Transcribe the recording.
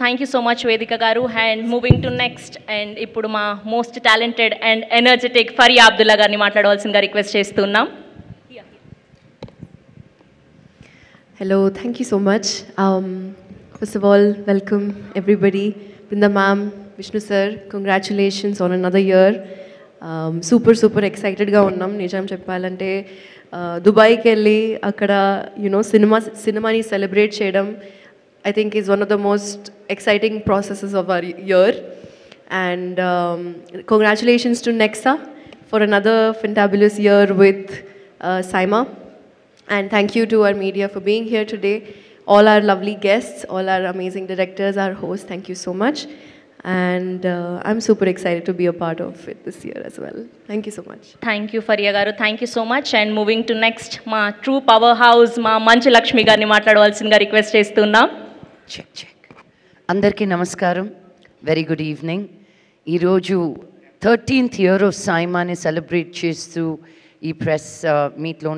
Thank you so much వేదిక గారు. And moving to next, and ఇప్పుడు మా most talented and energetic Faria Abdullah గారిని మాట్లాడవలసిందిగా రిక్వెస్ట్ చేస్తున్నాం. Hello, thank you so much. First of all, welcome everybody. Brinda ma'am, Vishnu sir, congratulations on another year. Super excited ga unnam. Nijam cheppalante Dubai ki velli akkada cinema ni celebrate cheyadam I think is one of the most exciting processes of our year. And congratulations to Nexa for another fantabulous year with Saima. And thank you to our media for being here today. All our lovely guests, all our amazing directors, our hosts, thank you so much. And I'm super excited to be a part of it this year as well. Thank you so much. Thank you, Fariya garu. Thank you so much. And moving to next, ma true powerhouse, ma Manchu Lakshmi garni మాట్లాడవలసిందిగా request చేస్తున్నాం. Check అందరికీ నమస్కారం. Very good evening. ఈరోజు 13th year of సైమాని celebrate చేస్తూ ఈ press మీట్లో